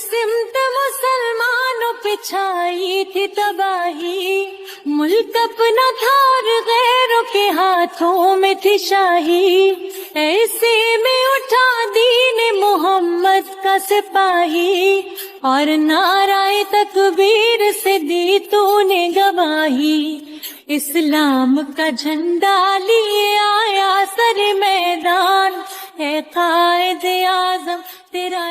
سمت مسلمانوں پہ چھائی تھی تباہی، ملک اپنا تھا اور غیروں کے ہاتھوں میں تھی شاہی، ایسے میں اٹھا دین محمد کا سپاہی، اور نعرہ تکبیر سے دی تو نے گواہی، اسلام کا جھنڈا لیے آیا سر میدان، اے قائد اعظم تیرا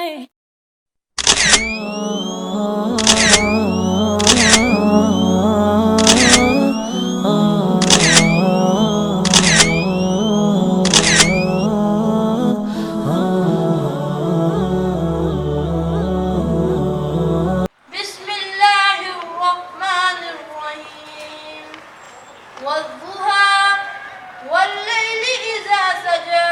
بسم اللہ الرحمن الرحیم والضحى واللیل اذا سجى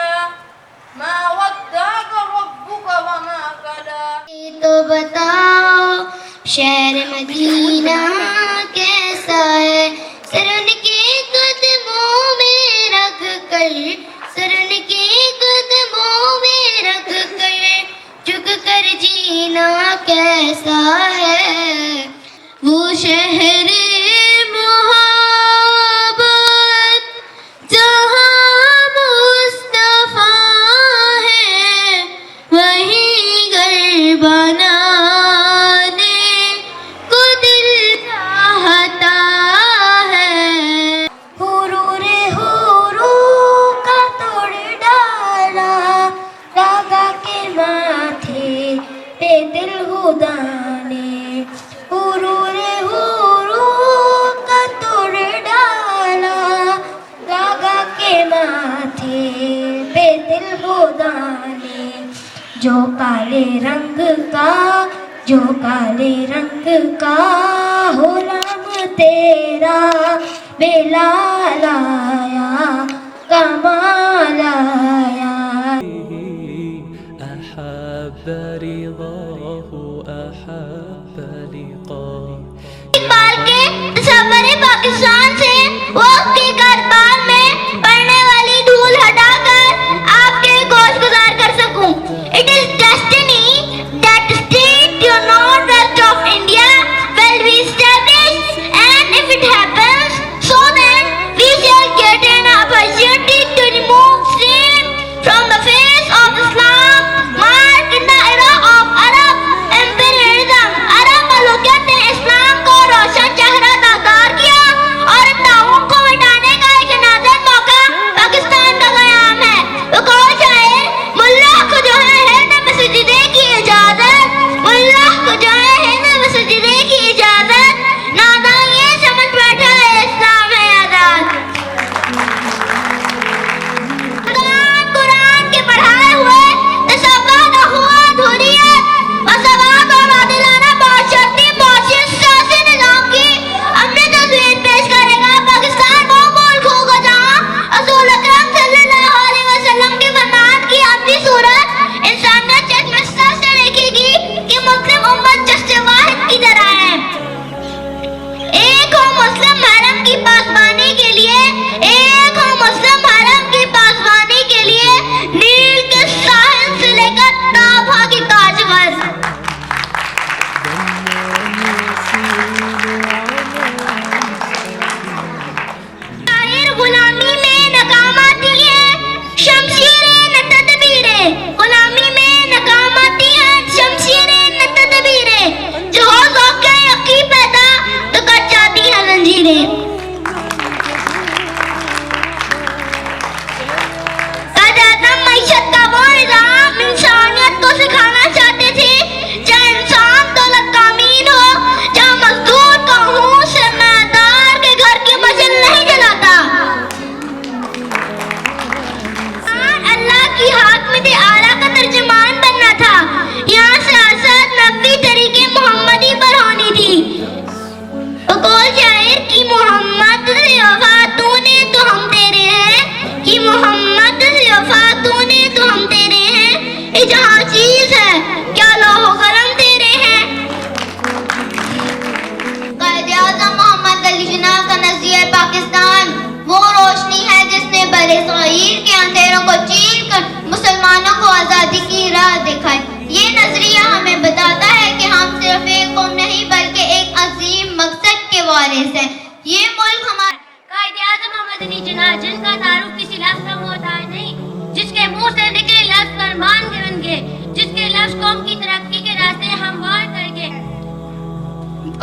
ما ودعك ربك وما قلى۔ تو بتاؤ شہر مدینہ کیسا ہے، سر ان کے قدموں میں رکھ کر، سر ان کے قدموں میں رکھ کر جھک کر جینا کیسا ہے، وہ شہر محبت جہاں مصطفیٰ ہے، وہیں گھر بنانے کو دل چاہتا ہے، حرور کا توڑ ڈالا راگا کے ماتھے پہ دل خدا نے، حرور کا توڑ ڈالا راگا کے ماتھے پہ دل خدا نے، جو کالے رنگ کا، جو کالے رنگ کا غلام تیرا بلال آیا کمال آیا۔ أحب رضاه أحب لقاه۔ اقبال کے تصور پاکستان سے وقت کے کاربان میں پڑنے والی دھول ہٹا کر آپ کے گوش گزار کر سکوں۔ It is destiny that the state to northwest of India will be established, and if it happens, so then we shall get an opportunity to remove sin from the face of Islam, marked in the era of Arab imperialism۔ عرب ملوکیت نے اسلام کو روشن چہرہ داغدار کیا اور ان داغوں کو مٹانے کا ایک نازک موقع پاکستان کا قیام ہے۔ وہ کون شاعر ملا کو جو ہے نہ سجدے کی اجازت، ملا کو جو ہے نہ سجدے کی اجازت، نادا یہ سمجھ بیٹھا ہے اسلام ہے آزاد۔ قرآن کے پڑھائے ہوئے تصوّر ہوا دھوریت وسواد اور عادلانہ معاشرتی معاشی سیاسی نظام کی اپنی تصویر پیش کرے گا۔ پاکستان وہ ملک ہوگا جہاں رسول اکرم صلی اللہ علیہ وسلم کے فرمان کی اپنی صورت انسانیت چشمستہ سے دیکھے گی کہ مسلم امت جشن واحد کی طرح ہے، ایک ہو مسلم حرم کی پاسبانی کے لیے، ایک ہو مسلم حرم کی پاسبانی کے لیے، نیل کے ساحل سے لے کر تابہ کی کاشغر۔ شاعر غلامی میں ناکام آتی ہے شمشیریں نہ تدبیریں، غلامی میں ناکام آتی ہے شمشیریں نہ تدبیریں، جو ہو ذوق یقین پیدا تو کٹ جاتی ہیں زنجیریں۔ قائد اعظم معیشت کا وہ نظام انسانیت کو سکھانا چاہتے تھے جہاں انسان دولت کامین ہو، جہاں مزدور کا ہوں سرمایہ دار کے گھر کی مشل نہیں جلاتا۔ اللہ کی حاکمیت اعلیٰ کا ترجمان بننا تھا، یہاں سیاست نبوی طریقے محمدی پر ہونی تھی۔ بقول شاعر کی محمد سے وفا تو نے تو ہم تیرے ہیں، کہ محمد سے وفا تو نے تو ہم تیرے ہیں، یہ جہاں چیز ہے کیا لوہ و قلم تیرے ہیں۔ قائد اعظم محمد علی جناح کا نظریہ پاکستان وہ روشنی ہے جس نے برِ صغیر کے اندھیروں کو چیر کر مسلمانوں کو آزادی کی راہ دکھائی۔ یہ نظریہ ہمیں بتاتا ہے یہ ملک ہمارا قائد اعظم محمد علی جناح جن کا تعارف کسی لفظ کا محتاج نہیں، جس کے منہ سے نکلے لفظ فرمان بن گئے، جس کے لفظ قوم کی ترقی کے راستے ہموار کر گئے۔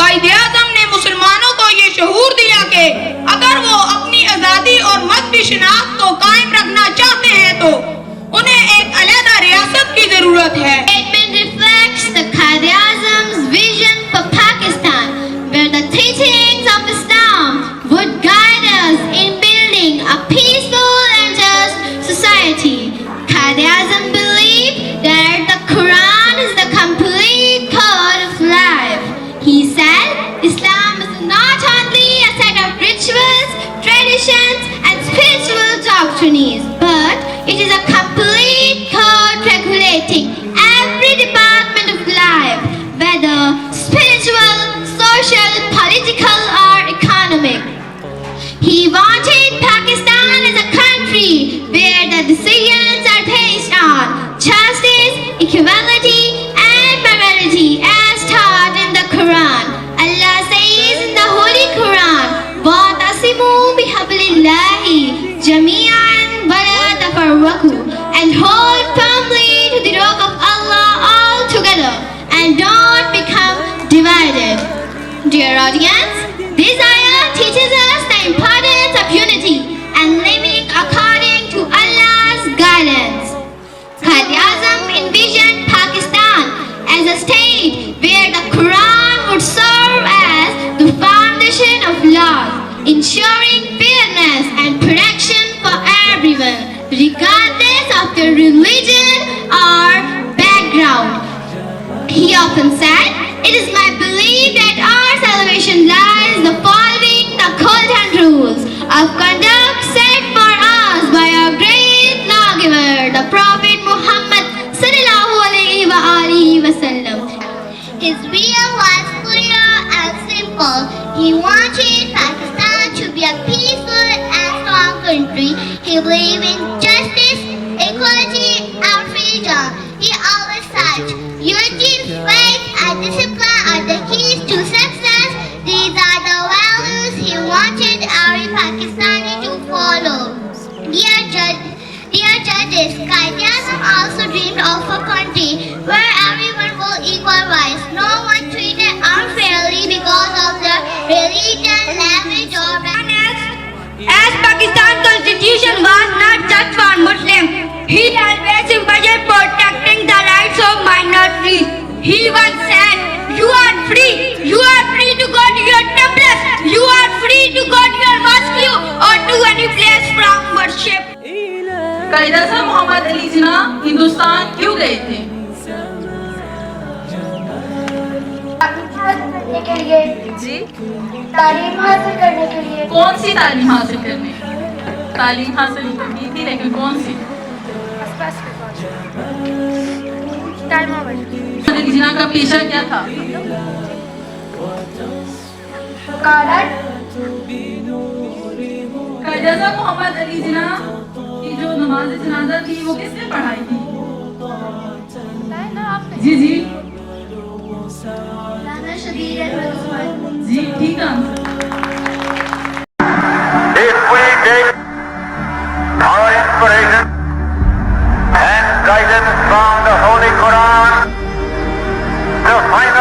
قائد اعظم نے مسلمانوں کو یہ شعور دیا کہ اگر وہ اپنی آزادی اور مذہبی شناخت کو قائم رکھنا چاہتے ہیں تو انہیں ایک علیحدہ ریاست کی ضرورت ہے۔ Statement reflects the Qaid Azam's vision for Pakistan, where the teachings of Islam would guide us in building a peaceful and just society. Qaid Azam believed that the Quran is the complete code of life. He said, Islam is not only a set of rituals, traditions, and spiritual doctrines, but it is a complete code regulating every department of life, whether spiritual, social, political, or economic. He wanted Pakistan as a country where the decisions are based on justice, equality, and morality as taught in the Quran. Allah says in the Holy Quran, وَاعْتَصِمُوا بِحَبْلِ اللَّهِ جَمِيعًا وَلَا تَفَرَّقُوا, and hold firmly to the rope of Allah all together, and don't become divided. Dear audience, this ayah teaches us the importance of unity and living according to Allah's guidance. Qaid Azam envisioned Pakistan as a state where the Quran would serve as the foundation of laws, ensuring fairness and protection for everyone, regardless of their religion or background. He often said, "It is my belief that our salvation lies in following the golden rules of conduct set for us by our great lawgiver, the Prophet Muhammad sallallahu alaihi wa alihi wasallam." His will was clear and simple. He wanted Pakistan to be a peaceful and strong country. He believed in justice, equality, and freedom. He always said, unity, faith, and discipline are the keys to success. These are the values he wanted every Pakistani to follow. Dear judges, Qaid Azam also dreamed of a country where everyone will equal rights, no one treated unfairly because of their religion, language, or background. As Pakistan constitution was not just for Muslims, he always emphasized protecting the rights of minorities. He once said, "You are free to go to your temples, you are free to go to your mosque or to any place from worship." Quaid Azam محمد علی جناح ہندوستان کیوں گئے تھے؟ کرنے کے لیے، جی، تعلیم حاصل کرنے کے لیے۔ کون سی تعلیم حاصل کرنے؟ تعلیم حاصل تو کی تھی لیکن کون سی؟ محمد علی جناح کا پیشہ کیا تھا؟ قائد اعظم محمد علی جناح کی جو نماز جنازہ تھی وہ کس نے پڑھائی تھی؟ جی جی مولانا شبیر احمد عثمان۔ جی ٹھیک ہے۔ If we take our inspiration and guidance from the Holy Quran to find